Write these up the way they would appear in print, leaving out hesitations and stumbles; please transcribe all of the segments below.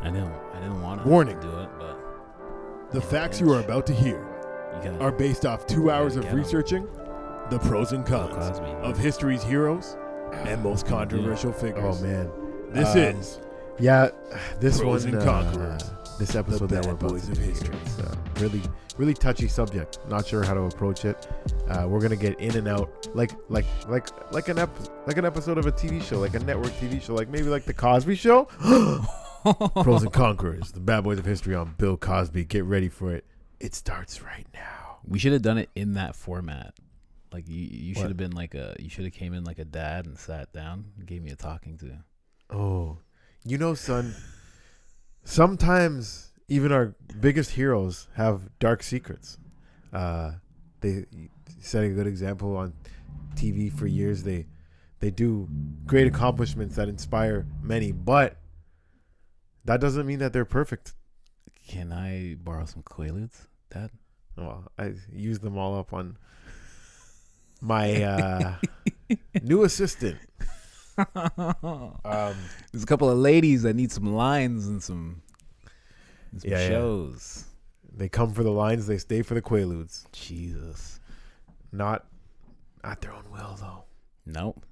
I didn't want to Warning. do it, but The facts you are about to hear you gotta, are based off 2 hours of get 'em. researching the pros and Bill cons Cosby. of history's heroes and most controversial figures. Oh man, This is yeah, this Pros one, and Conquerors, this episode the that we're bad about boys to of do history. is really touchy subject. Not sure how to approach it. We're gonna get in and out like an episode of a TV show, like a network TV show, like maybe like the Cosby Show. Pros and Conquerors, the bad boys of history on Bill Cosby. Get ready for it. It starts right now. We should have done it in that format. Like you What? should have been like you should have came in like a dad and sat down and gave me a talking to. Oh, you know, son, sometimes even our biggest heroes have dark secrets. They set a good example on TV for years. They do great accomplishments that inspire many, but that doesn't mean that they're perfect. Can I borrow some Quaaludes, Dad? Well, I use them all up on my new assistant. There's a couple of ladies that need some lines and some Yeah. shows. They come for the lines. They stay for the Quaaludes. Jesus. Not at their own will, though. Nope.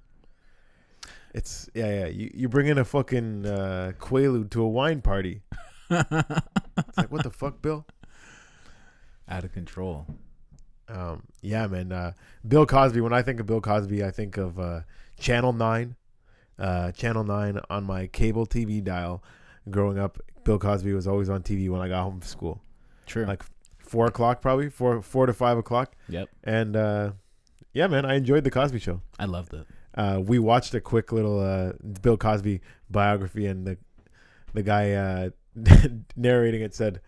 It's You bring in a fucking Quaalude to a wine party. It's like, what the fuck, Bill? Out of control. Yeah, man. Bill Cosby. When I think of Bill Cosby, I think of Channel 9. Channel 9 on my cable TV dial. Growing up, Bill Cosby was always on TV when I got home from school. True. Like 4 o'clock, probably 4 to 5 o'clock. Yep. And yeah, man, I enjoyed the Cosby Show. I loved it. We watched a quick little Bill Cosby biography, and the guy narrating it said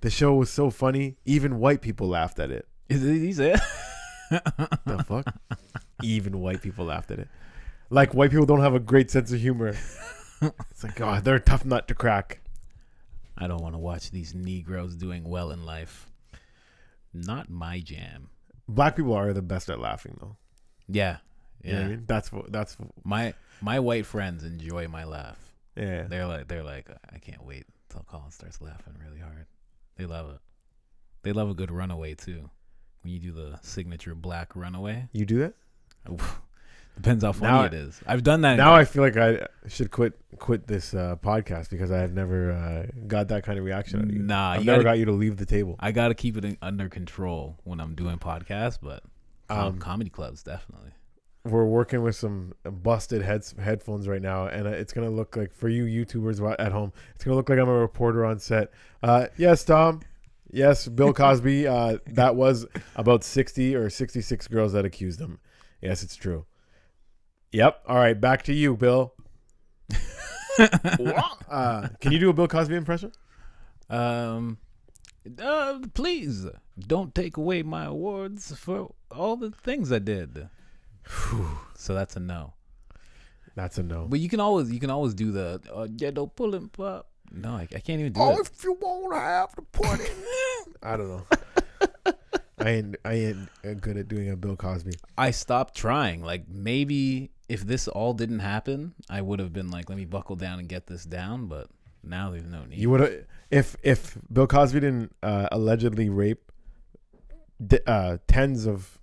the show was so funny, even white people laughed at it. He said, The fuck? Even white people laughed at it. Like white people don't have a great sense of humor. It's like, oh, they're a tough nut to crack. I don't want to watch these Negroes doing well in life. Not my jam. Black people are the best at laughing, though. Yeah. You know Yeah. what I mean? That's My white friends enjoy my laugh. yeah. They're like, I can't wait till Colin starts laughing really hard. They love it. They love a good runaway too. When you do the signature black runaway. You do that? Depends how funny Now it is. I've done that. Now I feel like I should quit this podcast because I have never got that kind of reaction out of you. Nah, I've you never gotta- got you to leave the table. I got to keep it under control when I'm doing podcasts, but comedy clubs, definitely. We're working with some busted headphones right now, and it's gonna look like, for you YouTubers at home, it's gonna look like I'm a reporter on set. Yes, Tom. Yes, Bill Cosby. That was about 60 or 66 girls that accused him. Yes, it's true. Yep. All right, back to you, Bill. Can you do a Bill Cosby impression? Please don't take away my awards for all the things I did. So that's a no. That's a no. But you can always do the ghetto pulling pop. No, I can't even do it. If you won't have to put it. I don't know. I ain't good at doing a Bill Cosby. I stopped trying. Like, maybe if this all didn't happen, I would have been like, let me buckle down and get this down. But now there's no need. You would have, if Bill Cosby didn't allegedly rape tens of,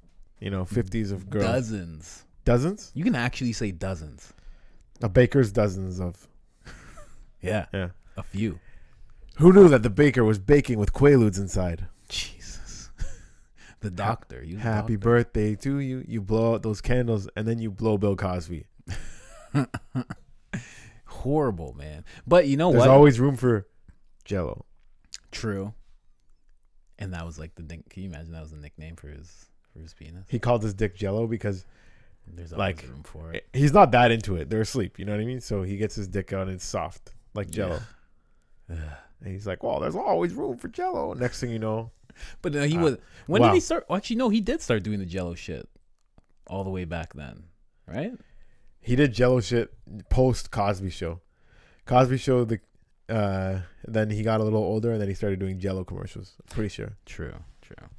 50s of girls. Dozens? You can actually say dozens. A baker's dozens of. Yeah. Yeah. A few. Who knew that the baker was baking with Quaaludes inside? Jesus. The doctor. You Happy doctor. birthday to you. You blow out those candles and then you blow Bill Cosby. Horrible, man. But you know There's what? always room for Jello. True. And that was like can you imagine that was the nickname for his penis? He called his dick Jello because There's always like room for it. he's not that into it. They're asleep. You know what I mean? So he gets his dick out and it's soft like Jello. Ugh. And he's like, well, there's always room for Jello. Next thing you know. But no, he was. When wow. did he start? Well, actually, no, he did start doing the Jello shit all the way back then, right? He did Jello shit post Cosby Show. Cosby Show, then he got a little older and then he started doing Jello commercials. I'm pretty sure. True.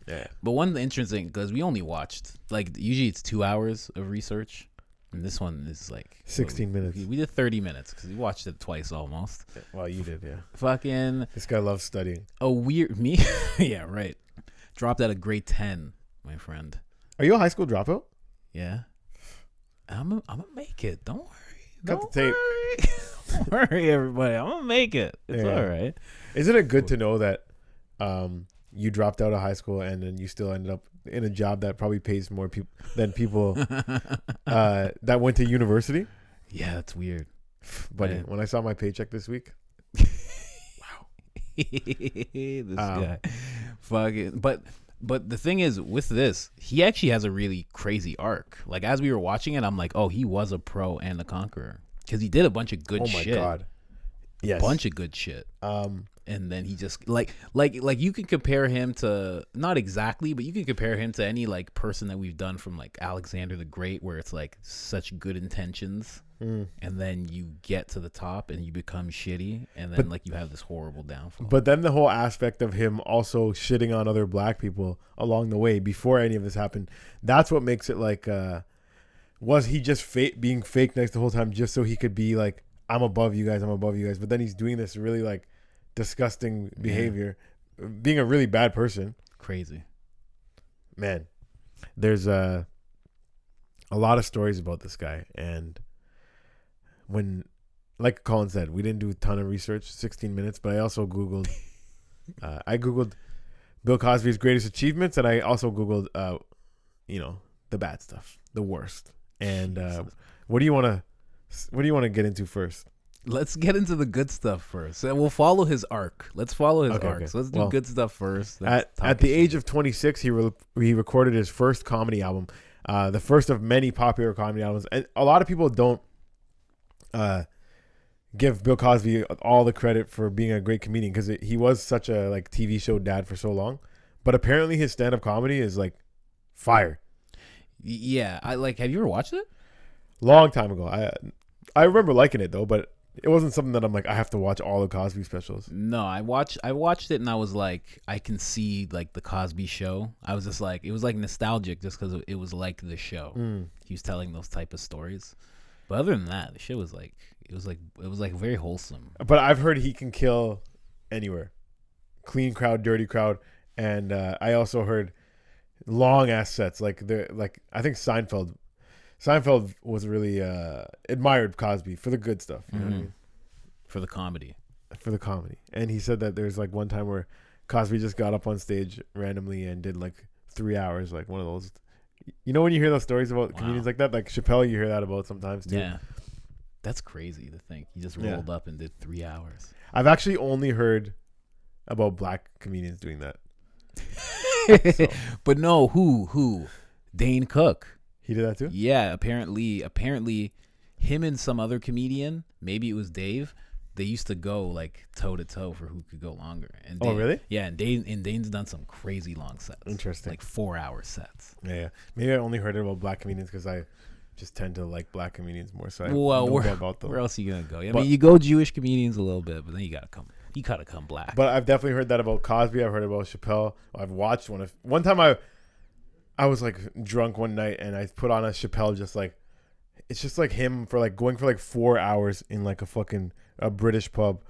Yeah. But one interesting, because we only watched, like, usually it's 2 hours of research. And this one is like 16 minutes. We did 30 minutes because we watched it twice almost. Well, you did, yeah. Fucking This guy loves studying. a weird me. Yeah, right. Dropped out of grade 10, my friend. Are you a high school dropout? Yeah. I'm gonna make it. Don't worry. Cut Don't the tape. worry. Don't worry, everybody. I'm gonna make it. It's Yeah. all right. Isn't it good to know that you dropped out of high school and then you still ended up in a job that probably pays more than people that went to university? Yeah, that's weird. But Right. when I saw my paycheck this week, This guy. Fucking but the thing is with this, he actually has a really crazy arc. Like as we were watching it, I'm like, oh, he was a pro and a conqueror. Because he did a bunch of good shit. Oh my god. Yes. Bunch of good shit. And then he just like you can compare him to, not exactly, but you can compare him to any like person that we've done from like Alexander the Great, where it's like such good intentions, and then you get to the top and you become shitty, and then like you have this horrible downfall. But then the whole aspect of him also shitting on other black people along the way before any of this happened, that's what makes it like, was he just being fake nice the whole time just so he could be like, I'm above you guys, but then he's doing this really like disgusting behavior, being a really bad person. Crazy. Man, there's a lot of stories about this guy, and when, like Colin said, we didn't do a ton of research, 16 minutes, but I also Googled Bill Cosby's greatest achievements, and I also Googled the bad stuff, the worst. And what do you want to get into first? Let's get into the good stuff first, and we'll follow his arc. Let's follow his arc. Okay. So let's do good stuff first. At the age of 26, he recorded his first comedy album, the first of many popular comedy albums. And a lot of people don't give Bill Cosby all the credit for being a great comedian because he was such a like TV show dad for so long. But apparently his stand-up comedy is like fire. Yeah, have you ever watched it? Long time ago. I remember liking it though, but it wasn't something that I'm like, I have to watch all the Cosby specials. No, I watched it and I was like, I can see like the Cosby Show. I was just like, it was like nostalgic just because it was like the show. He was telling those type of stories. But other than that, the shit was like, it was like very wholesome. But I've heard he can kill anywhere, clean crowd, dirty crowd, and I also heard long ass sets. Like I think Seinfeld was really admired Cosby for the good stuff. You know what I mean? For the comedy. And he said that there's like one time where Cosby just got up on stage randomly and did like 3 hours, like one of those. You know when you hear those stories about comedians like that? Like Chappelle, you hear that about sometimes too. Yeah. That's crazy to think. He just rolled up and did 3 hours. I've actually only heard about black comedians doing that. But no, who? Dane Cook. He did that too? Yeah, apparently him and some other comedian, maybe it was Dave, they used to go like toe to toe for who could go longer. And Dane, really? Yeah, and Dane's done some crazy long sets. Interesting. Like 4 hour sets. Yeah. Maybe I only heard it about black comedians because I just tend to like black comedians more. So I know about them. Where else are you gonna go? I mean, you go Jewish comedians a little bit, but then you gotta come black. But I've definitely heard that about Cosby. I've heard about Chappelle. I've watched one time I was like drunk one night and I put on a Chappelle, just like, it's just like him for like going for like 4 hours in like a British pub.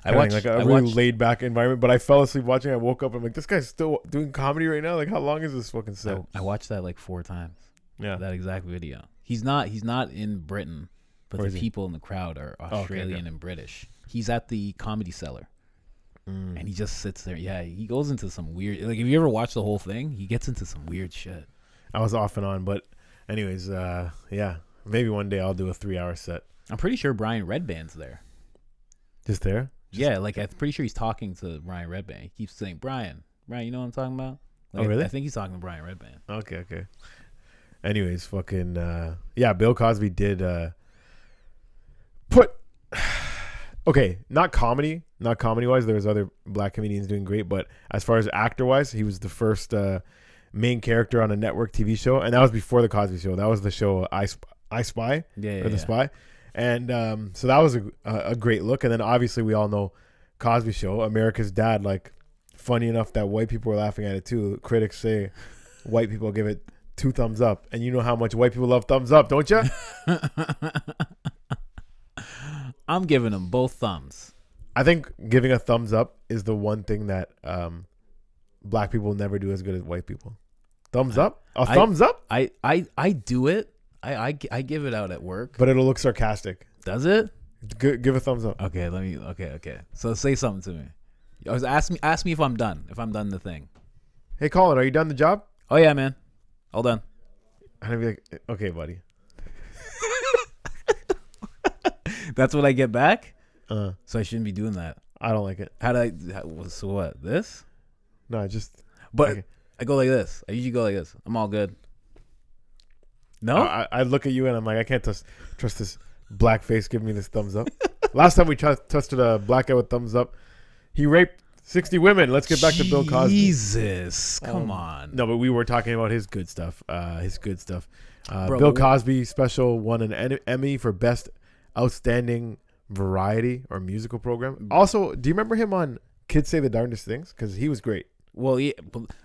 I watched like a really laid back environment, but I fell asleep watching. I woke up and I'm like, this guy's still doing comedy right now. Like, how long is this fucking set? I watched that like 4 times. Yeah, that exact video. He's not in Britain, but the people in the crowd are Australian and British. He's at the Comedy Cellar. And he just sits there. Yeah, he goes into some weird. Like, if you ever watch the whole thing, he gets into some weird shit. I was off and on, but anyways, yeah, maybe one day I'll do a 3 hour set. I'm pretty sure Brian Redban's there. Just there? Yeah, like I'm pretty sure he's talking to Brian Redban. He keeps saying, Brian, you know what I'm talking about? Like, really? I think he's talking to Brian Redban. Okay. Anyways, fucking yeah, Bill Cosby did put. Okay, not comedy wise. There's other black comedians doing great, but as far as actor wise, he was the first main character on a network TV show, and that was before the Cosby Show. That was the show I Spy, The Spy, and so that was a great look. And then obviously we all know Cosby Show, America's Dad. Like, funny enough that white people were laughing at it too. Critics say white people give it 2 thumbs up, and you know how much white people love thumbs up, don't you? I'm giving them both thumbs. I think giving a thumbs up is the one thing that black people never do as good as white people. Thumbs up? Thumbs up? I do it. I give it out at work. But it'll look sarcastic. Does it? Give a thumbs up. Okay, okay. So say something to me. Ask me if I'm done. If I'm done the thing. Hey, Colin, are you done the job? Oh yeah, man. All done. And I'd be like, okay, buddy. That's what I get back? So I shouldn't be doing that. I don't like it. So what? This? No, just. But okay. I go like this. I usually go like this. I'm all good. No? I look at you and I'm like, I can't trust this black face giving me this thumbs up. Last time we trusted a black guy with thumbs up, he raped 60 women. Let's get back to Bill Cosby. Jesus, come on. No, but we were talking about his good stuff. Bro, Bill Cosby special won an Emmy for Best Outstanding Variety or Musical Program. Also, do you remember him on Kids Say the Darndest Things? Because he was great. Well, yeah,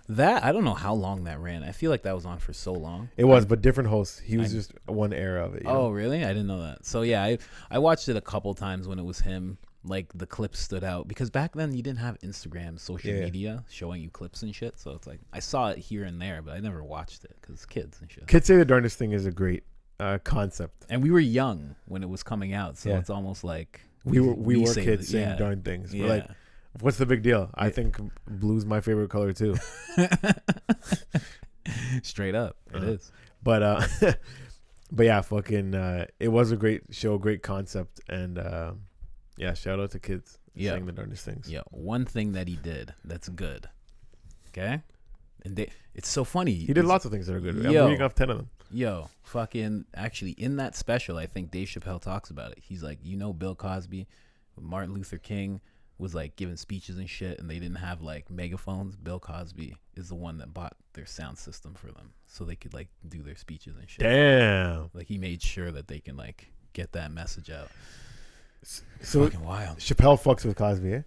that I don't know how long that ran. I feel like that was on for so long. It was, but different hosts. He was just one era of it. Oh, really? I didn't know that. So yeah, I watched it a couple times when it was him. Like the clips stood out because back then you didn't have Instagram, social media showing you clips and shit. So it's like I saw it here and there, but I never watched it because kids and shit. Kids Say the Darndest Thing is a great concept, and we were young when it was coming out, so it's almost like we were kids saying darn things. We're like, what's the big deal? I think blue's my favorite color too. Straight up, it is. But but yeah, fucking it was a great show, great concept, and yeah, shout out to kids saying the darndest things. Yeah, one thing that he did that's good. Okay, and it's so funny. He did lots of things that are good. I'm reading off 10 of them. Yo, fucking actually in that special, I think Dave Chappelle talks about it. He's like, Bill Cosby, Martin Luther King was like giving speeches and shit, and they didn't have like megaphones. Bill Cosby is the one that bought their sound system for them, so they could like do their speeches and shit. Damn. Like he made sure that they can like get that message out. So fucking wild. Chappelle fucks with Cosby, eh?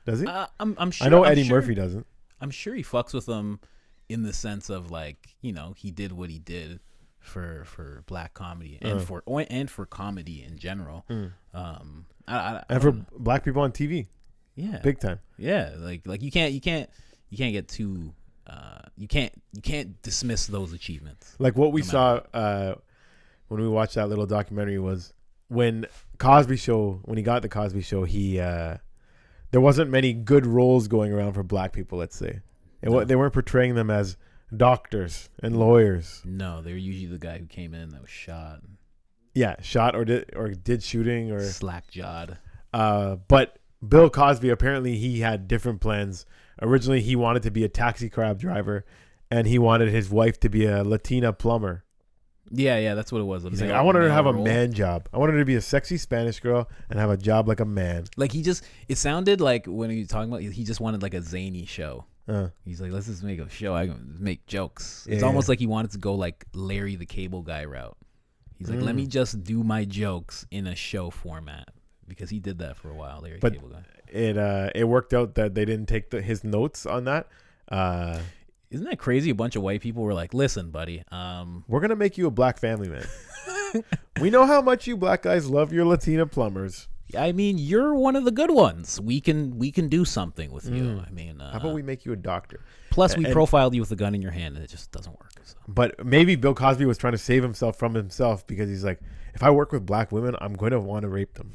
Does he? I'm sure. I know Eddie Murphy doesn't. I'm sure he fucks with him in the sense of like, he did what he did for black comedy and for comedy in general. And for black people on TV. Yeah. Big time. Yeah, like you can't get too you can't dismiss those achievements. Like what we saw when we watched that little documentary was when he got the Cosby Show, he there wasn't many good roles going around for black people, let's say. They weren't portraying them as doctors and lawyers. No, they were usually the guy who came in that was shot. Yeah, shot or did shooting or slack-jawed. But Bill Cosby, apparently he had different plans. Originally, he wanted to be a taxi cab driver, and he wanted his wife to be a Latina plumber. Yeah, that's what it was. He's like, I wanted her to have a man job. I wanted her to be a sexy Spanish girl and have a job like a man. Like it sounded like when he was talking about, he just wanted like a zany show. He's like, let's just make a show. I can make jokes. It's almost like he wanted to go like Larry the Cable Guy route. He's like, let me just do my jokes in a show format, because he did that for a while. Larry the Cable Guy. It worked out that they didn't take his notes on that. Isn't that crazy? A bunch of white people were like, listen, buddy, we're going to make you a black family man. We know how much you black guys love your Latina plumbers. I mean, you're one of the good ones. We can do something with you. I mean, how about we make you a doctor? Plus, we profiled you with a gun in your hand, and it just doesn't work. So. But maybe Bill Cosby was trying to save himself from himself, because he's like, if I work with black women, I'm going to want to rape them.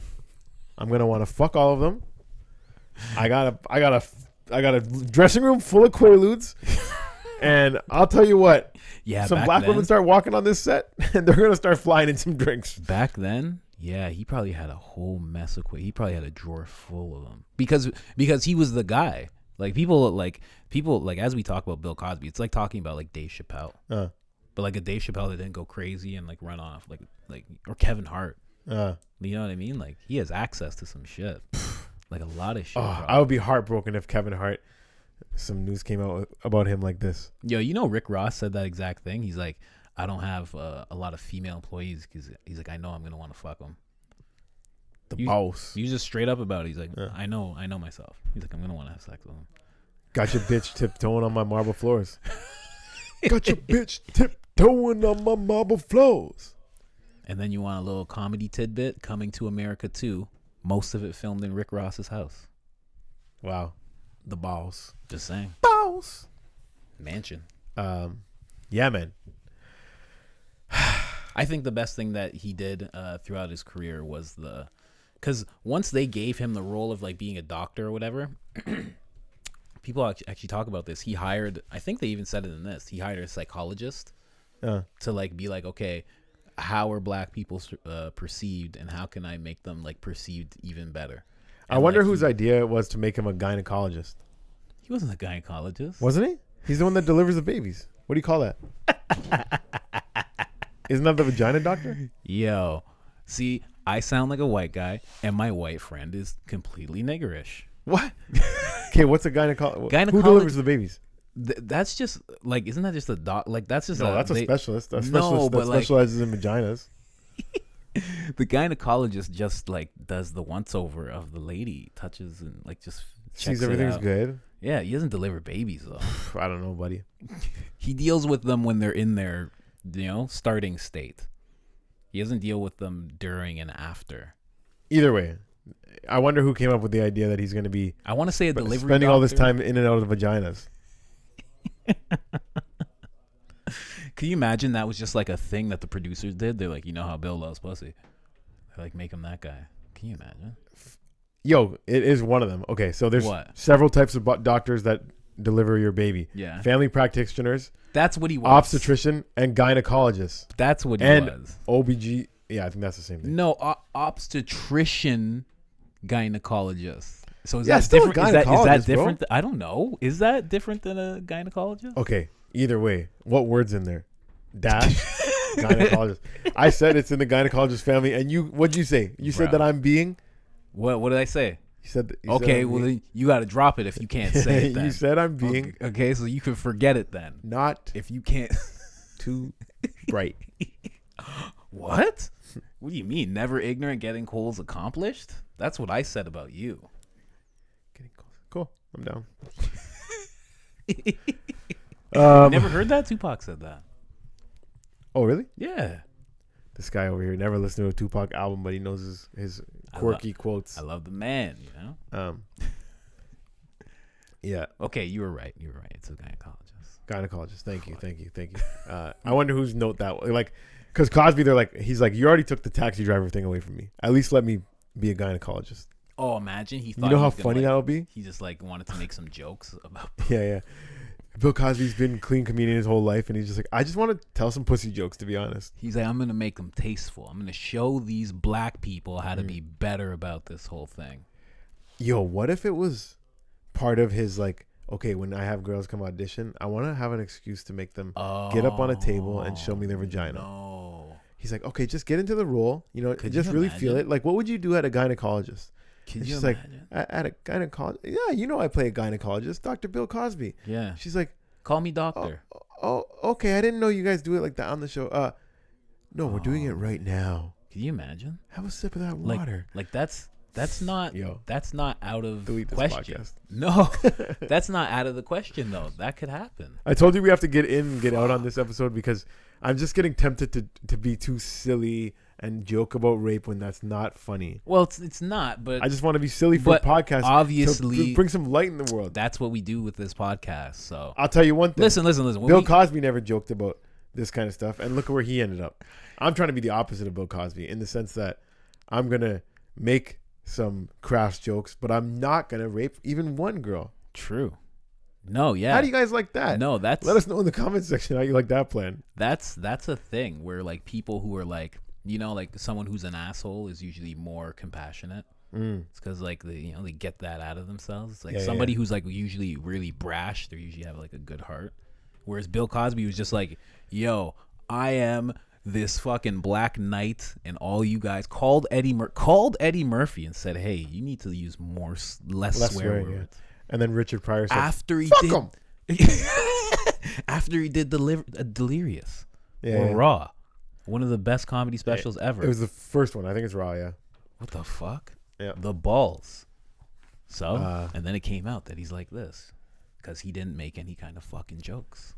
I'm going to want to fuck all of them. I got a dressing room full of Quaaludes. And I'll tell you what, some black women start walking on this set, and they're going to start flying in some drinks. Back then, yeah, he probably had a whole mess of He probably had a drawer full of them because he was the guy. Like people as we talk about Bill Cosby, it's like talking about like Dave Chappelle, but like a Dave Chappelle that didn't go crazy and like run off like or Kevin Hart. You know what I mean? Like he has access to some shit, like a lot of shit. I would be heartbroken if Kevin Hart. Some news came out about him like this. Yo, Rick Ross said that exact thing. He's like, I don't have a lot of female employees because he's like, I know I'm gonna want to fuck them. Boss. He was just straight up about it. He's like, I know myself. He's like, I'm gonna want to have sex with them. Got your bitch tiptoeing on my marble floors. Got your bitch tiptoeing on my marble floors. And then you want a little comedy tidbit? Coming to America 2. Most of it filmed in Rick Ross's house. Wow. The balls. Just saying. Balls. Mansion. Yeah, man. I think the best thing that he did throughout his career was because once they gave him the role of like being a doctor or whatever, people actually talk about this. He hired, I think they even said it in this, he hired a psychologist to like be like, okay, how are black people perceived, and how can I make them like perceived even better? And I wonder like, whose idea it was to make him a gynecologist. He wasn't a gynecologist. Wasn't he? He's the one that delivers the babies. What do you call that? Isn't that the vagina doctor? Yo, see, I sound like a white guy, and my white friend is completely niggerish. What? Okay, what's a gynecologist? Who delivers the babies? That's just like, isn't that just a doc? Like that's just that's a specialist. A specialist that specializes in vaginas. The gynecologist just like does the once over of the lady, touches and like just sees everything's good. Yeah, he doesn't deliver babies though. I don't know, buddy. He deals with them when they're in their, starting state. He doesn't deal with them during and after. Either way, I wonder who came up with the idea that he's going to be. I want to say a delivery spending doctor. all this time in and out of the vaginas. Can you imagine that was just like a thing that the producers did? They're like, you know how Bill loves pussy. They're like, make him that guy. Can you imagine? Yo, it is one of them. Okay, so there's several types of doctors that deliver your baby. Yeah. Family practitioners. That's what he was. Obstetrician and gynecologist. That's what he was. OBG. Yeah, I think that's the same thing. No, obstetrician gynecologist. So is that different? Is that different? I don't know. Is that different than a gynecologist? Okay. Either way, what word's in there? Dash gynecologist. I said it's in the gynecologist family, and what'd you say? You said that I'm being. What did I say? You said. Okay, well then you got to drop it if you can't say it. Then. You said I'm being. Okay, so you can forget it then. Not if you can't. Too bright. What? What do you mean? Never ignorant, getting goals accomplished? That's what I said about you. Getting goals. Cool. I'm down. Never heard that? Tupac said that. Oh, really? Yeah. This guy over here never listened to a Tupac album, but he knows his quirky quotes. I love the man, Yeah. Okay, you were right. It's a gynecologist. Gynecologist. Thank you. I wonder whose note that was. Like, because Cosby, he's like, you already took the taxi driver thing away from me. At least let me be a gynecologist. Oh, imagine he thought. You know how funny that would be? He just wanted to make some jokes about. Yeah. Bill Cosby's been clean comedian his whole life, and he's just like, I just want to tell some pussy jokes, to be honest. He's like, I'm gonna make them tasteful. I'm gonna show these black people how to be better about this whole thing. Yo, what if it was part of his okay, when I have girls come audition, I want to have an excuse to make them get up on a table and show me their vagina. No. He's like, okay, just get into the role, just really feel it. Like, what would you do at a gynecologist? She's like, at a gynecologist? Yeah, I play a gynecologist, Dr. Bill Cosby. Yeah. She's like, call me doctor. Oh, okay. I didn't know you guys do it like that on the show. No, we're doing it right now. Can you imagine? Have a sip of that water. Like that's not that's not out of the question. Podcast. No, that's not out of the question though. That could happen. I told you we have to get in and get out on this episode because I'm just getting tempted to be too silly and joke about rape when that's not funny. Well, it's not, but I just want to be silly for a podcast. Obviously, to bring some light in the world. That's what we do with this podcast. So I'll tell you one thing. Listen. Bill Cosby never joked about this kind of stuff, and look at where he ended up. I'm trying to be the opposite of Bill Cosby in the sense that I'm gonna make some crass jokes, but I'm not gonna rape even one girl. True. No, yeah. How do you guys like that? No, let us know in the comments section how you like that plan. That's a thing where people who are someone who's an asshole is usually more compassionate. It's because they get that out of themselves. It's somebody who's usually really brash, they usually have a good heart. Whereas Bill Cosby was just like, yo, I am this fucking black knight, and all you guys called Eddie Murphy and said, hey, you need to use less swear words. Yeah. And then Richard Pryor said, after he did Delirious or Raw, one of the best comedy specials ever. It was the first one. I think it's Raw. Yeah. What the fuck? Yeah. The balls. So and then it came out that he's like this because he didn't make any kind of fucking jokes.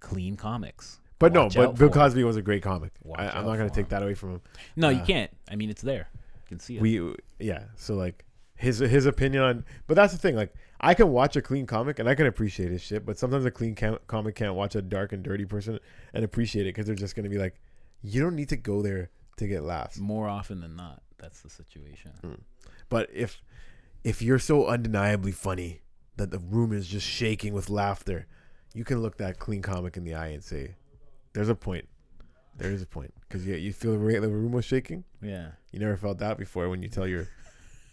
clean comics. But Watch no, out but Bill for 'em. Cosby was a great comic. Watch I'm out not gonna for take 'em. that away from him. No, you can't. I mean, it's there. You can see it. So like his opinion on, but that's the thing. Like I can watch a clean comic and I can appreciate his shit, but sometimes a clean comic can't watch a dark and dirty person and appreciate it because they're just gonna be like, you don't need to go there to get laughs. More often than not, that's the situation. But if you're so undeniably funny that the room is just shaking with laughter, you can look that clean comic in the eye and say, there's a point. There is a point. Because you feel the room was shaking? Yeah. You never felt that before when you tell your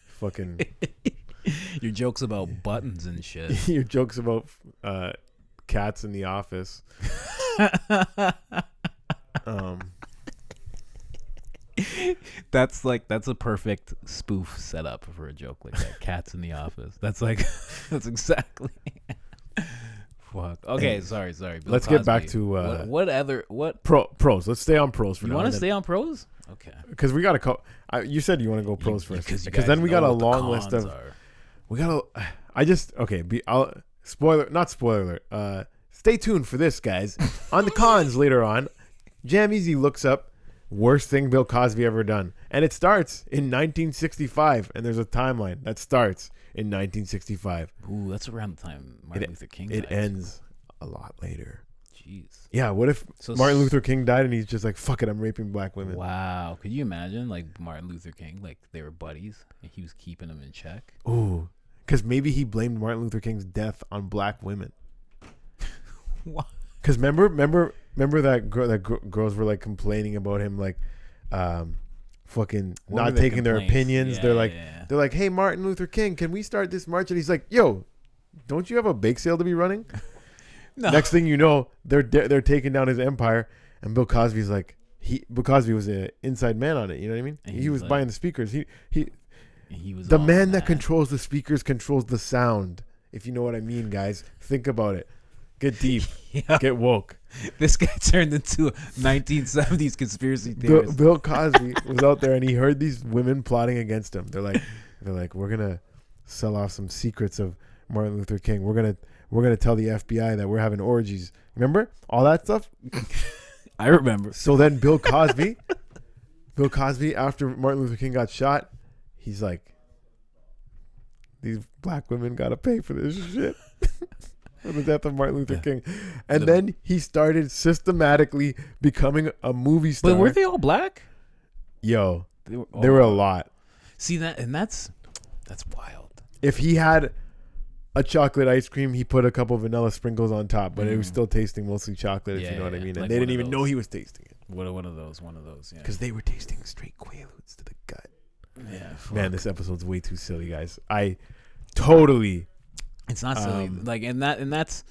fucking... your jokes about buttons and shit. your jokes about cats in the office. That's a perfect spoof setup for a joke like that. Cats in the office. That's exactly. Fuck. Okay, sorry. Bill Let's Cosby. get back to what pros. Let's stay on pros for now. You want to stay on pros? Okay. Because we got to you said you want to go pros first. Because then we got a what the long list cons of. are. We got to. I'll not spoiler. Stay tuned for this, guys. On the cons later on, Jam Easy looks up worst thing Bill Cosby ever done, and it starts in 1965, and there's a timeline that starts in 1965. Ooh, that's around the time Martin Luther King died. It ends a lot later. Jeez. Yeah, what if Martin Luther King died and he's just like, fuck it, I'm raping black women? Wow. Could you imagine, like, Martin Luther King, like, they were buddies, and he was keeping them in check? Ooh, because maybe he blamed Martin Luther King's death on black women. What? Because remember that girls were, like, complaining about him, like, fucking not taking their opinions. Yeah, they're like, hey, Martin Luther King, can we start this march? And he's like, yo, don't you have a bake sale to be running? No. Next thing you know, they're taking down his empire, and Bill Cosby's like, Bill Cosby was an inside man on it. You know what I mean? And he was like, buying the speakers. He was the man that controls the speakers controls the sound. If you know what I mean, guys, think about it. Get deep. Yeah. Get woke. This guy turned into a 1970s conspiracy theorist. Bill Cosby was out there and he heard these women plotting against him. They're like, we're gonna sell off some secrets of Martin Luther King. We're gonna tell the FBI that we're having orgies. Remember all that stuff? I remember. So then Bill Cosby, after Martin Luther King got shot, he's like, these black women gotta pay for this shit. For the death of Martin Luther King. And then he started systematically becoming a movie star. But were they all black? Yo, there were a lot. See that, and that's wild. If he had a chocolate ice cream, he put a couple vanilla sprinkles on top, but it was still tasting mostly chocolate, if you know what I mean. And like they didn't even know he was tasting it. One of those, yeah. Because they were tasting straight Quaaludes to the gut. Yeah. Fuck. Man, this episode's way too silly, guys. I totally... It's not silly. Like, and that's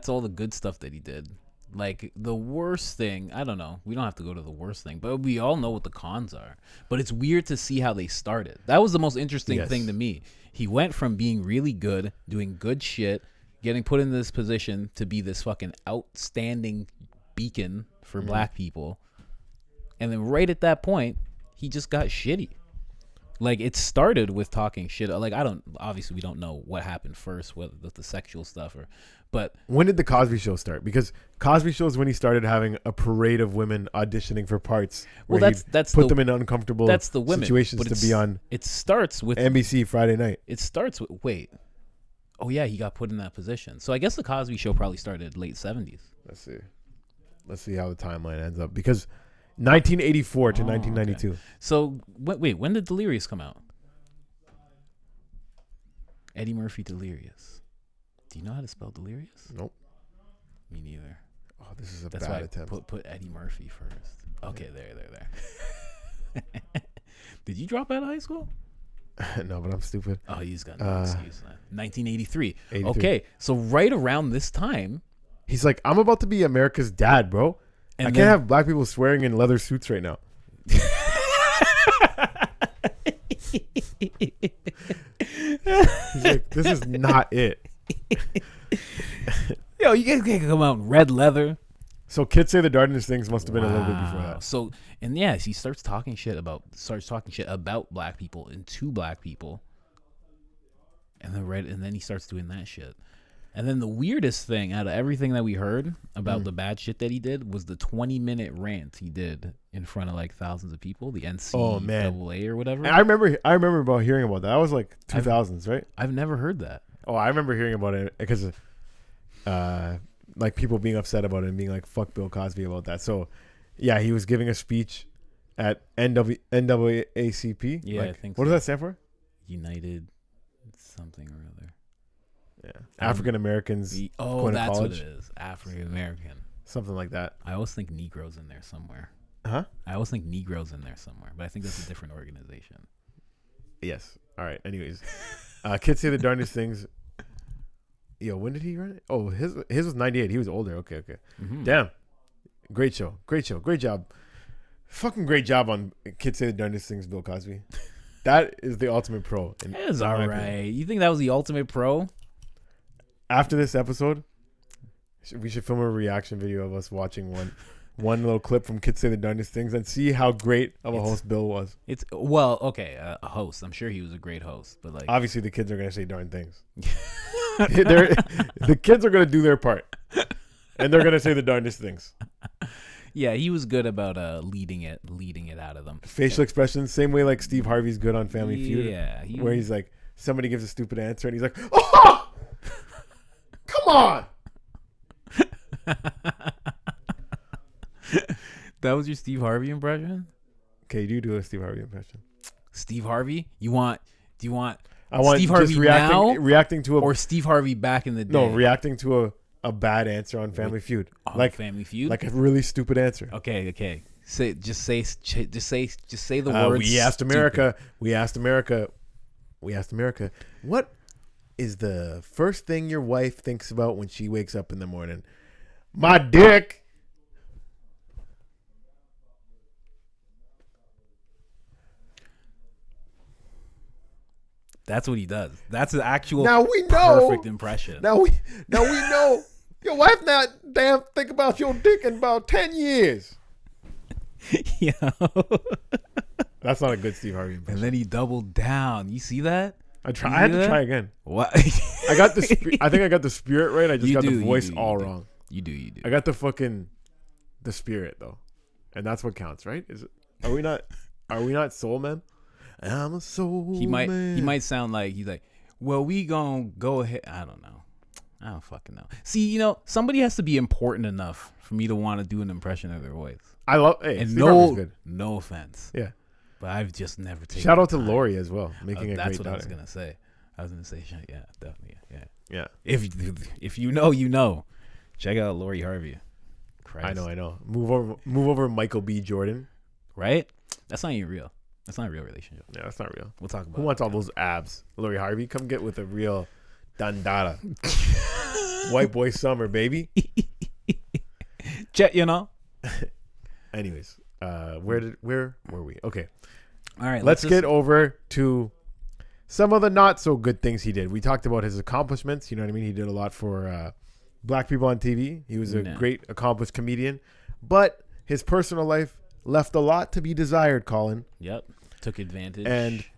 all the good stuff that he did. Like, the worst thing, I don't know. We don't have to go to the worst thing, but we all know what the cons are. But it's weird to see how they started. That was the most interesting thing to me. He went from being really good, doing good shit, getting put in this position to be this fucking outstanding beacon for black people. And then right at that point, he just got shitty. Like, it started with talking shit. Like, obviously we don't know what happened first with the sexual stuff, but when did the Cosby Show start? Because Cosby Show is when he started having a parade of women auditioning for parts. Well, that's put them in uncomfortable situations to be on. It starts with NBC Friday night. It starts with oh yeah, he got put in that position. So I guess the Cosby Show probably started late 70s. Let's see how the timeline ends up, because 1984 to 1992. Okay. So wait, when did Delirious come out? Eddie Murphy Delirious. Do you know how to spell Delirious? Nope. Me neither. Oh, this is That's bad why attempt. I put Eddie Murphy first. Okay, there. Did you drop out of high school? No, but I'm stupid. Oh, he's got no excuse. 1983. 83. Okay, so right around this time, he's like, I'm about to be America's dad, bro. I can't have black people swearing in leather suits right now. He's like, this is not it. Yo, you guys can't come out in red leather. So Kids Say the Darndest Things must have been a little bit before that. So, and yeah, he starts talking shit about black people and to black people, and then he starts doing that shit. And then the weirdest thing out of everything that we heard about the bad shit that he did was the 20-minute rant he did in front of like thousands of people, the NCAA or whatever. And I remember about hearing about that. That was like 2000s, right? I've never heard that. Oh, I remember hearing about it because like people being upset about it and being like, fuck Bill Cosby about that. So, yeah, he was giving a speech at NAACP. Yeah, like, I think what does that stand for? United something or other. Yeah. African Americans. That's college. what it is. African American. Something like that. I always think Negroes in there somewhere. Huh? I always think Negroes in there somewhere, but I think that's a different organization. Yes. All right. Anyways, kids say the darndest things. Yo, when did he run it? Oh, his was 98. He was older. Okay. Mm-hmm. Damn. Great show. Great job. Fucking great job on Kids Say the Darndest Things, Bill Cosby. That is the ultimate pro. It's all right. You think that was the ultimate pro? After this episode, we should film a reaction video of us watching one little clip from Kids Say the Darndest Things and see how great of a host Bill was. A host. I'm sure he was a great host, but like obviously the kids are gonna say darn things. The kids are gonna do their part, and they're gonna say the darndest things. Yeah, he was good about leading it out of them. Facial expressions, same way like Steve Harvey's good on Family Feud. Yeah, where he's like, somebody gives a stupid answer and he's like, oh! Come on. That was your Steve Harvey impression? Okay, you do a Steve Harvey impression. Steve Harvey? Do you want I want Steve Harvey reacting to or Steve Harvey back in the day? No, reacting to a bad answer on Family Feud. Like Family Feud? Like a really stupid answer. Okay. Just say the words. We asked America, what is the first thing your wife thinks about when she wakes up in the morning? My dick. That's what he does. That's the actual perfect impression. Now we know your wife not damn think about your dick in about 10 years. Yeah. That's not a good Steve Harvey impression. And then he doubled down. You see that? I had to try again. What? I think I got the spirit right. I just got the voice all wrong. You do. I got the spirit though, and that's what counts, right? Are we not soul men? I'm a soul man. He might sound like he's like, well, we gonna go ahead. I don't know. I don't fucking know. See, somebody has to be important enough for me to want to do an impression of their voice. I love. Hey, and no offense. Yeah. But I've just never taken. Shout out to Lori as well, making a great daughter. That's what I was gonna say. Yeah, definitely, yeah. If you know, check out Lori Harvey. Christ. I know. Move over, Michael B. Jordan. Right? That's not even real. That's not a real relationship. Yeah, that's not real. We'll talk about. Who wants all those abs? Lori Harvey, come get with a real dandada. White boy summer, baby. Anyways, where were we? Okay. All right. Let's get over to some of the not so good things he did. We talked about his accomplishments. You know what I mean? He did a lot for black people on TV. He was a great, accomplished comedian. But his personal life left a lot to be desired, Colin. Yep. Took advantage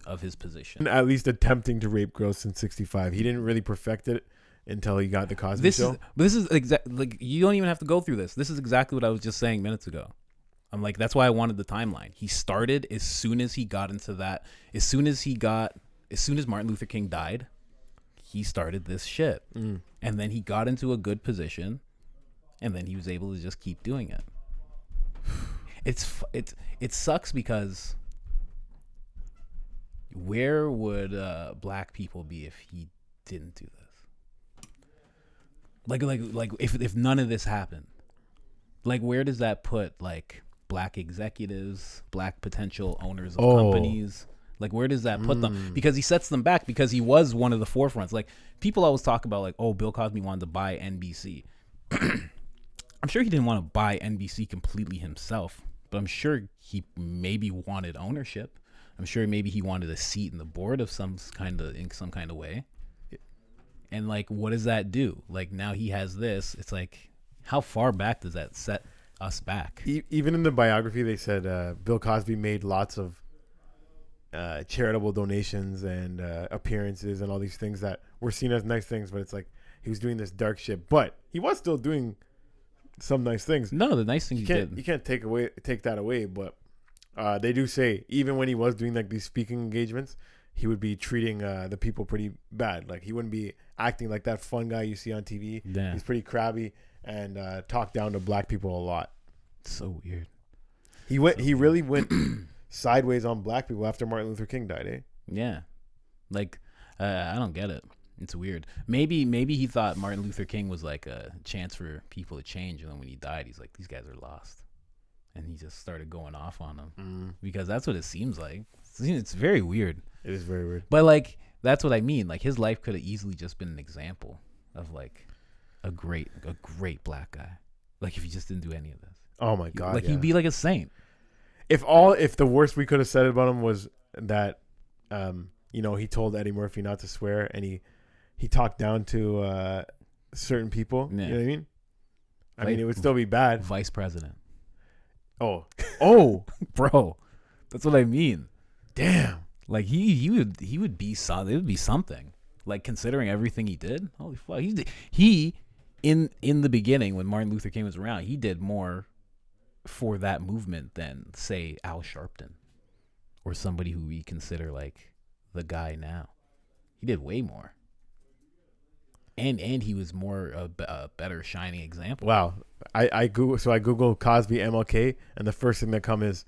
of his position. At least attempting to rape girls since 65. He didn't really perfect it until he got the Cosby Show. This is exactly like, you don't even have to go through this. This is exactly what I was just saying minutes ago. I'm like, that's why I wanted the timeline. He started as soon as he got into that. As soon as Martin Luther King died, he started this shit. And then he got into a good position, and then he was able to just keep doing it. It sucks because where would black people be if he didn't do this? Like if none of this happened, like where does that put like black executives, black potential owners of companies? Like where does that put them? Because he sets them back because he was one of the forefronts. Like people always talk about like, oh, Bill Cosby wanted to buy NBC. I'm sure he didn't want to buy NBC completely himself, but I'm sure he maybe wanted ownership. I'm sure maybe he wanted a seat in the board of some kind of way. And like, what does that do? Like now he has this. It's like, how far back does that set us back? Even in the biography, they said Bill Cosby made lots of charitable donations and appearances and all these things that were seen as nice things, but it's like he was doing this dark shit, but he was still doing some nice things. No, the nice thing You he can't did. you can't take that away, but they do say even when he was doing like these speaking engagements, he would be treating the people pretty bad. Like he wouldn't be acting like that fun guy you see on TV. Yeah. He's pretty crabby and talked down to black people a lot. So weird. He really went sideways on black people after Martin Luther King died, eh? Yeah. Like, I don't get it. It's weird. Maybe he thought Martin Luther King was like a chance for people to change, and then when he died, he's like, these guys are lost, and he just started going off on them because that's what it seems like. It's very weird. It is very weird. But like, that's what I mean. Like, his life could have easily just been an example of like a great black guy. Like, if he just didn't do any of this. Oh my God! Like, he'd be like a saint. If the worst we could have said about him was that, he told Eddie Murphy not to swear, and he talked down to certain people. Yeah. You know what I mean? I mean, it would still be bad. Vice president. Oh, Bro, that's what I mean. damn! Like he would be it would be something. Like, considering everything he did. Holy fuck! He in the beginning when Martin Luther King was around, he did more for that movement than, say, Al Sharpton or somebody who we consider like the guy now. He did way more. And he was more a better shining example. Wow. I Google Cosby MLK, and the first thing that come is,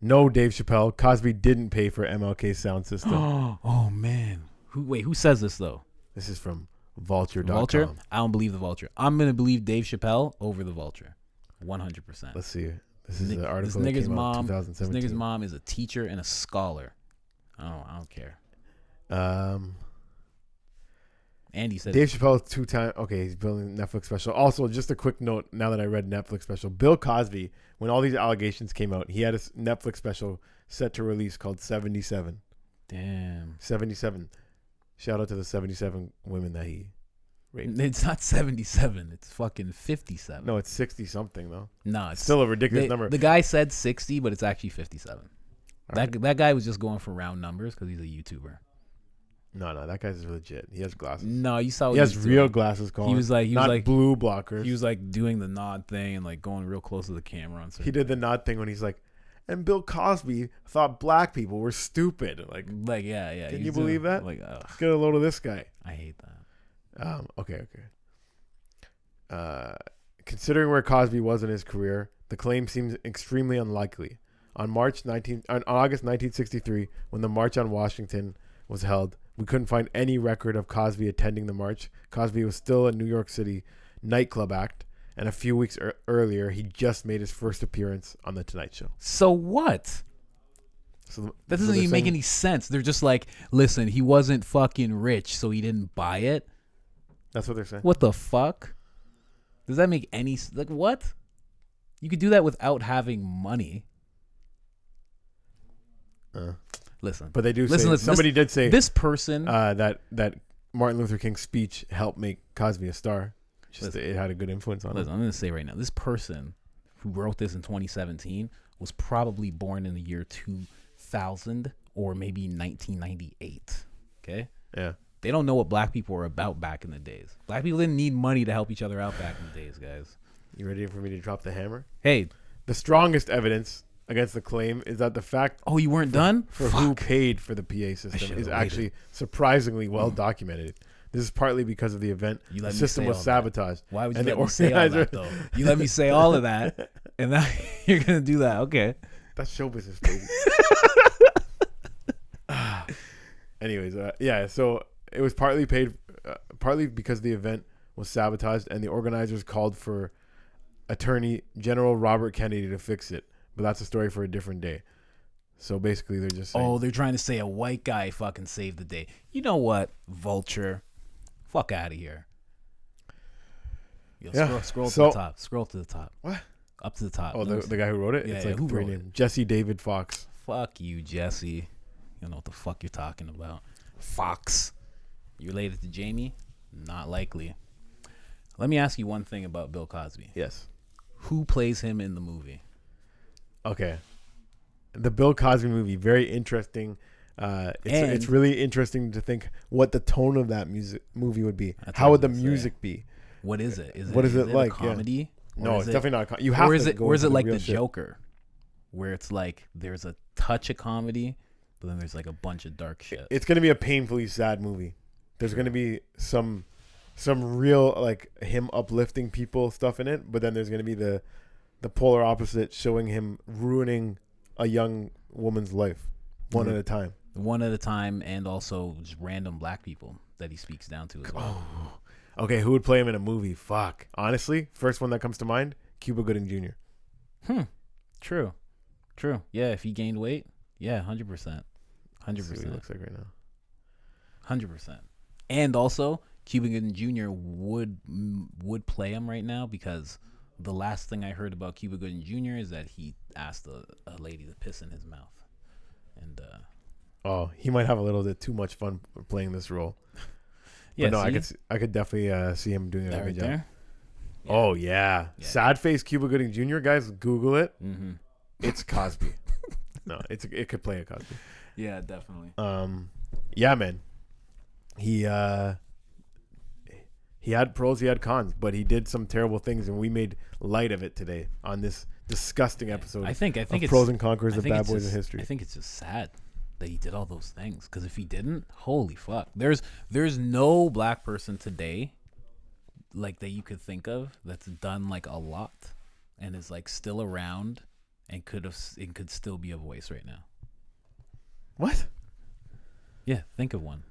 no, Dave Chappelle, Cosby didn't pay for MLK's sound system. Oh man. Who says this though? This is from Vulture.com. Vulture? I don't believe the Vulture. I'm gonna believe Dave Chappelle over the Vulture. 100%. Let's see. This is the article This that nigga's came out in mom. This 2017. nigga's mom is a teacher and a scholar. I don't care. Andy said Dave Chappelle 2 times. Okay, he's building a Netflix special. Also, just a quick note. Now that I read Netflix special, Bill Cosby, when all these allegations came out, he had a Netflix special set to release called 77. Damn. 77. Shout out to the 77 women that he raped. It's not 77. It's fucking 57. No, it's 60 something though. No, it's Still a ridiculous number. The guy said 60, but it's actually 57. Right. That guy was just going for round numbers because he's a YouTuber. No, that guy's legit. He has glasses. No, you saw what He has was real doing. glasses, Colin. He was like blue blockers. He was like doing the nod thing and like going real close to the camera. On He did the nod thing when he's like, and Bill Cosby thought black people were stupid. Like yeah. Can you believe that? Like, get a load of this guy. I hate that. Okay. Considering where Cosby was in his career, the claim seems extremely unlikely. On August 1963, when the March on Washington was held, we couldn't find any record of Cosby attending the march. Cosby was still a New York City nightclub act, and a few weeks earlier, he just made his first appearance on The Tonight Show. So what? So That doesn't even make any sense. They're just like, listen, he wasn't fucking rich, so he didn't buy it. That's what they're saying. What the fuck? Does that make any like what? You could do that without having money. Listen, But they do listen, say, listen, somebody did say this person. that Martin Luther King's speech helped make Cosby a star. Just it had a good influence on Listen, him. I'm going to say right now, this person who wrote this in 2017 was probably born in the year 2000 or maybe 1998. Okay? Yeah. They don't know what black people were about back in the days. Black people didn't need money to help each other out back in the days, guys. You ready for me to drop the hammer? Hey. The strongest evidence against the claim is that the fact Oh, you weren't done? for who paid for the PA system is actually surprisingly well documented. This is partly because of the event. The system was sabotaged. Why would you let me say all that, though? You let me say all of that, and now you're going to do that. Okay. That's show business, baby. Anyways, so it was partly because the event was sabotaged, and the organizers called for Attorney General Robert Kennedy to fix it. But that's a story for a different day. So basically, they're just saying, they're trying to say a white guy fucking saved the day. You know what, Vulture? Fuck out of here. Scroll to the top. Scroll to the top. What? Up to the top. Oh, the guy who wrote it? Yeah, it's yeah, like who three wrote names. Jesse David Fox. Fuck you, Jesse. You don't know what the fuck you're talking about. Fox. You related to Jamie? Not likely. Let me ask you one thing about Bill Cosby. Yes. Who plays him in the movie? Okay. The Bill Cosby movie, very interesting It's really interesting to think what the tone of that movie would be. That's How what would I the was gonna music say. be? What is it? What is it like? A comedy? Yeah. Or No, is it's definitely not. You have or to. Or is it like real the shit. Joker, where it's like there's a touch of comedy, but then there's like a bunch of dark shit. It's gonna be a painfully sad movie. There's gonna be some real like him uplifting people stuff in it, but then there's gonna be the polar opposite, showing him ruining a young woman's life one at a time. One at a time, and also just random black people that he speaks down to as well. Oh. Okay, who would play him in a movie? Fuck. Honestly, first one that comes to mind, Cuba Gooding Jr. True. Yeah, if he gained weight, yeah, 100%. 100%. Let's see what he looks like right now. 100%. And also, Cuba Gooding Jr. would play him right now, because the last thing I heard about Cuba Gooding Jr. is that he asked a lady to piss in his mouth. And he might have a little bit too much fun playing this role. yeah, But no, see? I could definitely see him doing a That good right job. there. Yeah. Oh yeah. Sad face Cuba Gooding Jr. Guys, Google it. Mm-hmm. It's Cosby. No, it could play a Cosby. Yeah, definitely. Yeah, man. He had pros, he had cons, but he did some terrible things, and we made light of it today on this disgusting episode. I think of it's Pros and Conquerors I of think Bad it's Boys just- in History. I think it's just sad that he did all those things, because if he didn't, holy fuck, there's no black person today like that you could think of that's done like a lot and is like still around and could still be a voice right now. What? Yeah, think of one.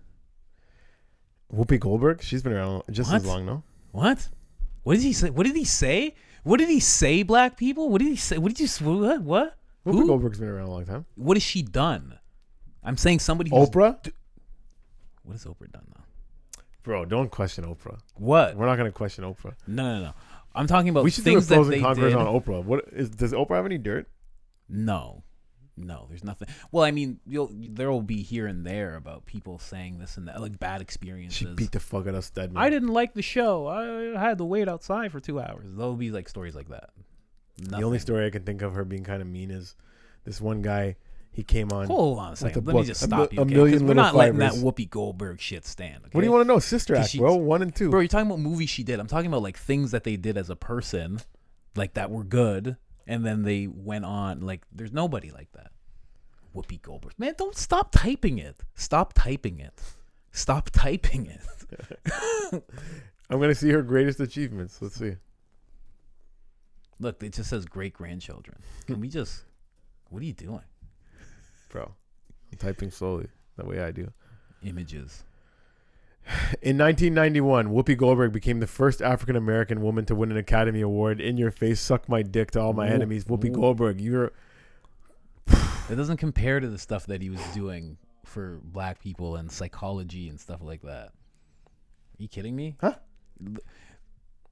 Whoopi Goldberg? She's been around just as What? long, no? What? What did he say? What did he say? What did he say? Black people? What did he say? What did you? What? Whoopi Who? Goldberg's been around a long time. What has she done? I'm saying somebody. Who's, Oprah? What has Oprah done now? Bro, don't question Oprah. What? We're not going to question Oprah. No. I'm talking about We should do a things that Pros they and Conquerors did. on Oprah. Does Oprah have any dirt? No, there's nothing. Well, I mean, there will be here and there about people saying this and that, like bad experiences. She beat the fuck out of Stedman. I didn't like the show. I had to wait outside for 2 hours. There'll be like stories like that. The only story I can think of her being kind of mean is this one guy. He came on. Hold on a second. a Let me book, just a stop mi- you. a Okay? million 'Cause we're little not letting that fibers. Whoopi Goldberg shit stand. Okay? What do you want to know? Sister 'Cause Act, she- bro. 1 and 2. Bro, you're talking about movies she did. I'm talking about like things that they did as a person, like that were good, and then they went on. Like, there's nobody like that. Whoopi Goldberg. Man, don't stop typing it. Stop typing it. Stop typing it. I'm going to see her greatest achievements. Let's see. Look, it just says great grandchildren. Can we just? What are you doing? Bro, I'm typing slowly. The way I do. Images. In 1991, Whoopi Goldberg became the first African American woman to win an Academy Award. In your face, suck my dick to all my enemies. Whoopi Goldberg, you're. It doesn't compare to the stuff that he was doing for black people and psychology and stuff like that. Are you kidding me? Huh?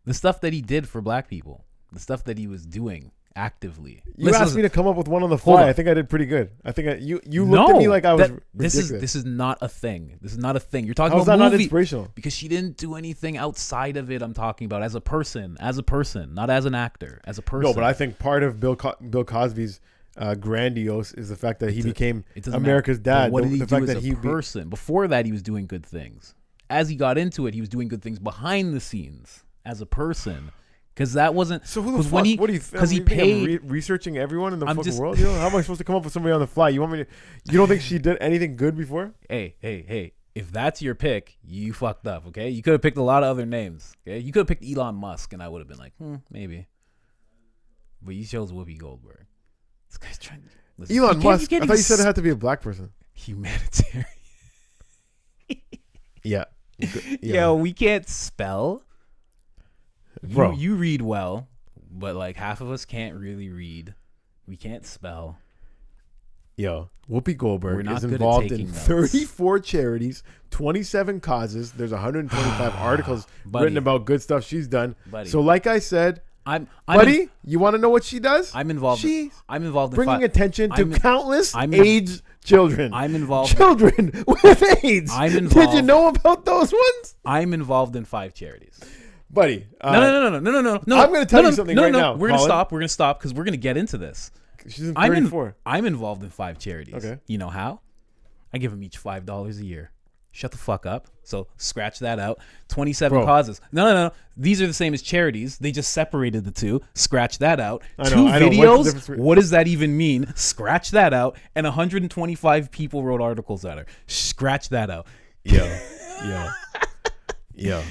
The stuff that he did for black people, the stuff that he was doing actively. You asked me to come up with one on the Hold fly. on. I think I did pretty good. I think you looked at me like I was This ridiculous. is not a thing. This is not a thing. You're talking How's about that not movie inspirational? because she didn't do anything outside of it. I'm talking about as a person, not as an actor, as a person. No, but I think part of Bill Cosby's grandiose is the fact that he became It doesn't America's matter. But dad. what did he the do fact as that a he person? Before that, he was doing good things. As he got into it, he was doing good things behind the scenes as a person. Because that wasn't. So who the fuck? When he, what do you? Because he you think I'm paid. researching everyone in the I'm fucking just- world. You know? How am I supposed to come up with somebody on the fly? You want me to? You don't think she did anything good before? Hey. If that's your pick, you fucked up. Okay, you could have picked a lot of other names. Okay, you could have picked Elon Musk, and I would have been like, maybe. But you chose Whoopi Goldberg. This guy's trying. Listen, Elon you Musk. can't I thought you even said it had to be a black person. humanitarian. Yeah. Yo, we can't spell. Bro. You read well, but like half of us can't really read. We can't spell. Yo, Whoopi We're Goldberg not is good at involved in taking notes. 34 charities, 27 causes. There's 125 articles Buddy. written about good stuff she's done. Buddy. So, like I said, I'm buddy, you want to know what she does? I'm involved. She's I'm involved in bringing attention to I'm- countless I'm- AIDS children. I'm involved. Children with AIDS. I'm Did involved. you know about those ones, I'm involved in 5 charities. buddy? No. I'm gonna tell you something right now, We're gonna Colin. stop. We're gonna stop because we're gonna get into this. She's in I'm 34. I'm involved in 5 charities. Okay. You know how? I give them each $5 a year. Shut the fuck up. So scratch that out. 27 Bro. causes. No. These are the same as charities. They just separated the two. Scratch that out. I know, Two I know. What's the videos. difference between- What does that even mean? Scratch that out. And 125 people wrote articles on her. Scratch that out. Yo.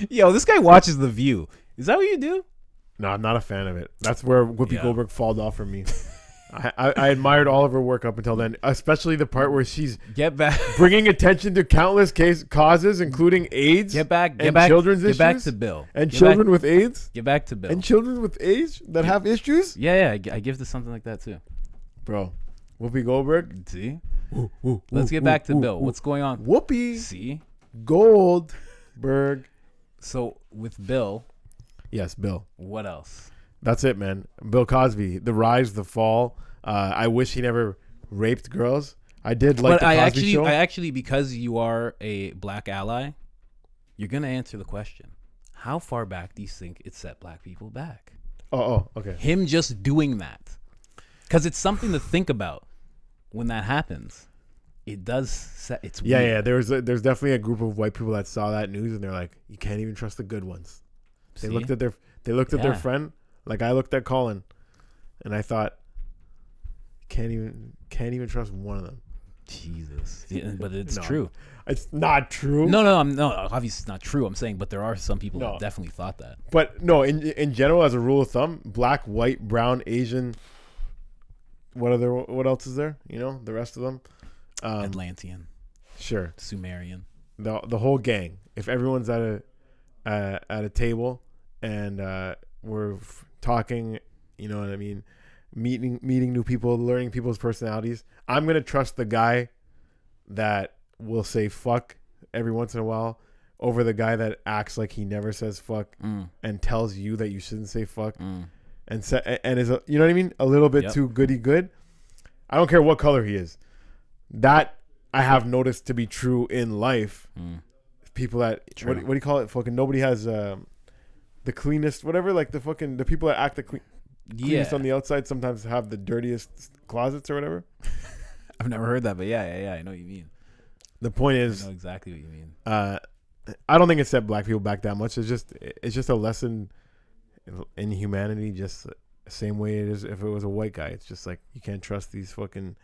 Yo, this guy watches The View. Is that what you do? No, I'm not a fan of it. That's where Whoopi Yeah. Goldberg falled off for me. I admired all of her work up until then, especially the part where she's Get back. bringing attention to countless causes, including AIDS Get back. and children's Get back issues to Bill. and Get children back, with AIDS Get back to Bill. and children with AIDS that have issues. Yeah. I give this something like that too. Bro, Whoopi Goldberg. See? Let's get back to Bill. What's going on? Whoopi See? Goldberg. So with Bill, Yes, Bill. what else? That's it, man. Bill Cosby, the rise, the fall. I wish he never raped girls. I did like But the Cosby Show. I actually, because you are a black ally, you're gonna answer the question. How far back do you think it set black people back? Okay. Him just doing that, because it's something to think about when that happens. It does set. It's Yeah. weird. There's definitely a group of white people that saw that news and they're like, you can't even trust the good ones. They See? looked at their Yeah. friend, like I looked at Colin, and I thought, can't even trust one of them. Jesus. Yeah, but it's No. true. It's not true. No, obviously it's not true. I'm saying, but there are some people No. that definitely thought that. But no, in general, as a rule of thumb, black, white, brown, Asian. What else is there? You know, the rest of them. Atlantean, Sure. Sumerian. The whole gang. If everyone's at a table and we're talking, you know what I mean, meeting new people, learning people's personalities, I'm gonna trust the guy that will say fuck every once in a while over the guy that acts like he never says fuck and tells you that you shouldn't say fuck and is you know what I mean, a little bit too goody good. I don't care what color he is. That I have noticed to be true in life. People that what do you call it? Fucking nobody has the cleanest, whatever. Like the people that act the cleanest on the outside sometimes have the dirtiest closets or whatever. I've never heard that, but yeah, I know what you mean. The point I is, know exactly what you mean. I don't think it set black people back that much. It's just a lesson in humanity, just the same way it is if it was a white guy. It's just like you can't trust these fucking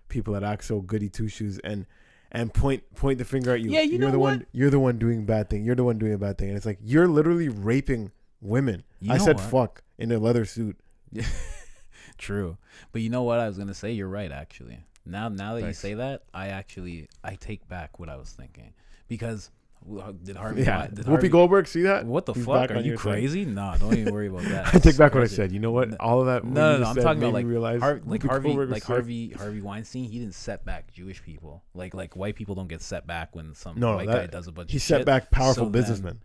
people that act so goody two shoes and point the finger at you. Yeah, you're the one. You're the one doing bad thing. You're the one doing a bad thing, and it's like you're literally raping women. You I know said what? fuck in a leather suit. True, but you know what I was gonna say? You're right, actually. Now that you Thanks. say that, I take back what I was thinking, because did Harvey? Yeah, Did Whoopi Harvey, Goldberg, see that? What the He's fuck? back Are on you your side. crazy? Nah, don't even worry about that. I take back what I Scratch it. said. You know what? All of that. what No, you just I'm said talking made about me like realize Whoopi Goldberg was sick. Harvey Weinstein. He didn't set back Jewish people. Like white people don't get set back when some No, white that- guy does a bunch. He of set shit. back powerful So then- businessmen.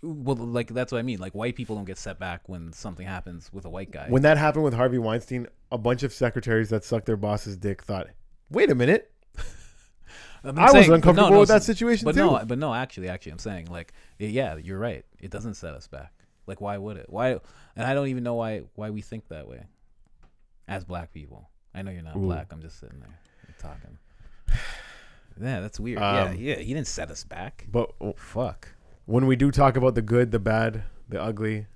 Well, like that's what I mean. Like white people don't get set back when something happens with a white guy. When that happened with Harvey Weinstein, a bunch of secretaries that sucked their boss's dick thought, "Wait a minute, I was uncomfortable with that situation too." But no, actually, I'm saying like, yeah, you're right. It doesn't set us back. Like, why would it? Why? And I don't even know why we think that way as black people. I know you're not black. I'm just sitting there talking. Yeah, that's weird. Yeah, he didn't set us back. But Fuck. when we do talk about the good, the bad, the ugly,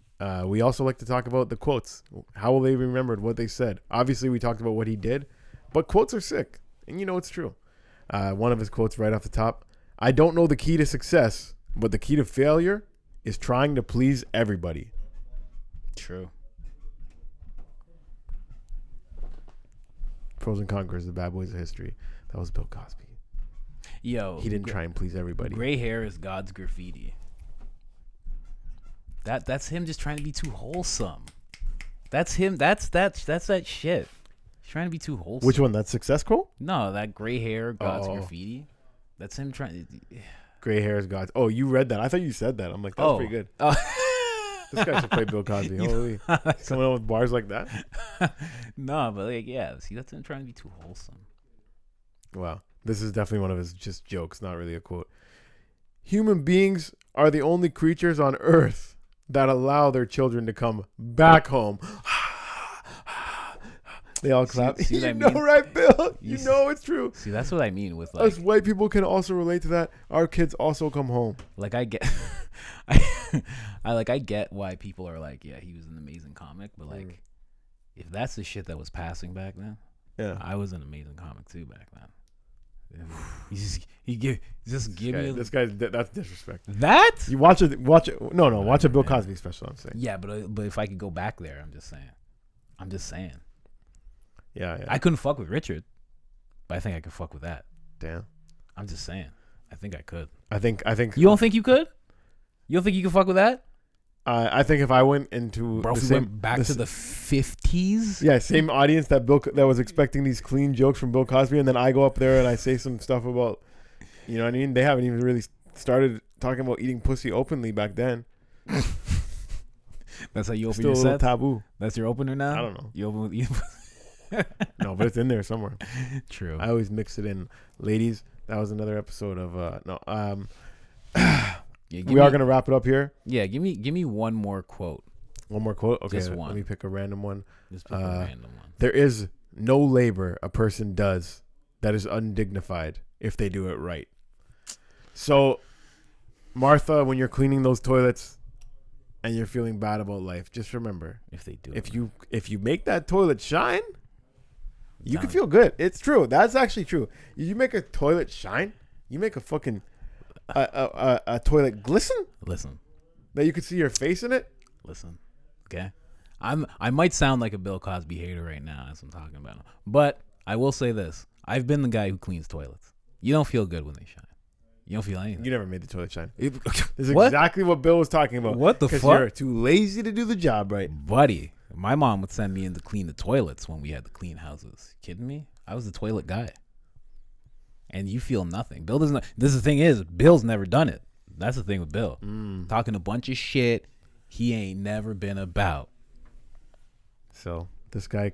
we also like to talk about the quotes. How will they be remembered? What they said. Obviously, we talked about what he did, but quotes are sick, and you know it's true. One of his quotes right off the top: "I don't know the key to success, but the key to failure is trying to please everybody." True. Pros and Conquerors, the bad boys of history. That was Bill Cosby. Yo, He didn't try and please everybody. Gray hair is God's graffiti. That's him just trying to be too wholesome. That's him. That's that shit. He's trying to be too wholesome. Which one? That success quote? No, that gray hair, God's Oh. graffiti. That's him trying to. Gray hair is God's. Oh, you read that? I thought you said that. I'm like, that's pretty good. Oh. This guy should play Bill Cosby. Holy, coming out with bars like that. No, but like, yeah. See, that's him trying to be too wholesome. Wow, this is definitely one of his just jokes, not really a quote. Human beings are the only creatures on Earth that allow their children to come back home. They all clap. See what I You know, mean? right, Bill? You know it's true. See, that's what I mean with Us like, white people can also relate to that. Our kids also come home. like I get, I get why people are like, yeah, he was an amazing comic, but like, if that's the shit that was passing back then, Yeah. I was an amazing comic too back then. Just give me This guy, that's disrespect. that. You watch it. Watch it. No, watch a Bill Cosby special. I'm saying. Yeah, but if I could go back there, I'm just saying. Yeah. I couldn't fuck with Richard, but I think I could fuck with that. Damn. I'm just saying. I think I could. I think. You don't think you could? You don't think you could fuck with that? I think if I went into Bro, the if we same, went back to the 50s. yeah, same audience that was expecting these clean jokes from Bill Cosby, and then I go up there and I say some stuff about, you know what I mean? They haven't even really started talking about eating pussy openly back then. That's how you open Still your a little set? taboo. That's your opener now? I don't know. You open with you. No, but it's in there somewhere. True. I always mix it in. Ladies, that was another episode of Yeah, we are gonna wrap it up here. Yeah, give me one more quote. One more quote. Okay, Just one. let me pick a random one. Just pick a random one. There is no labor a person does that is undignified if they do it right. So, Martha, when you're cleaning those toilets and you're feeling bad about life, just remember, If they do if you make that toilet shine, you can Done. feel good. It's true. That's actually true. You make a toilet shine, you make a fucking a toilet glisten Listen. that you could see your face in it. Listen. Okay? I might sound like a Bill Cosby hater right now as I'm talking about him. But I will say this. I've been the guy who cleans toilets. You don't feel good when they shine. You don't feel anything. You never made the toilet shine. This This is exactly what Bill was talking about. What the fuck? Because you're too lazy to do the job right. Buddy, my mom would send me in to clean the toilets when we had to clean houses. Kidding me? I was the toilet guy. And you feel nothing. Bill doesn't. This is the thing is, Bill's never done it. That's the thing with Bill. Talking a bunch of shit he ain't never been about. So this guy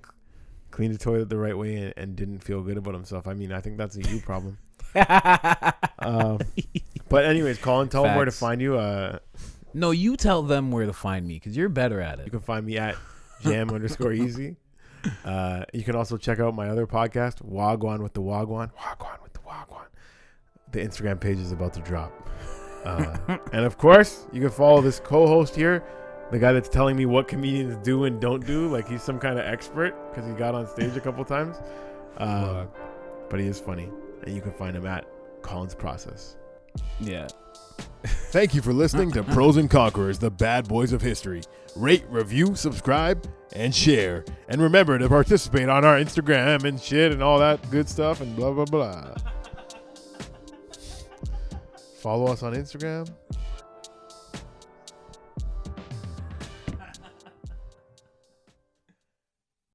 cleaned the toilet the right way and didn't feel good about himself. I mean, I think that's a you problem. But anyways, Colin, tell them where to Facts. find you. No, you tell them where to find me because you're better at You it. can find me at jam_easy. You can also check out my other podcast, Wagwan with the Wagwan. Wagwan with the Wagwan. The Instagram page is about to drop. And of course, you can follow this co-host here, the guy that's telling me what comedians do and don't do. Like he's some kind of expert because he got on stage a couple times. But he is funny. And you can find him at Colin's Process. Yeah. Thank you for listening to Pros and Conquerors, the bad boys of history. Rate, review, subscribe, and share. And remember to participate on our Instagram and shit and all that good stuff and blah, blah, blah. Follow us on Instagram.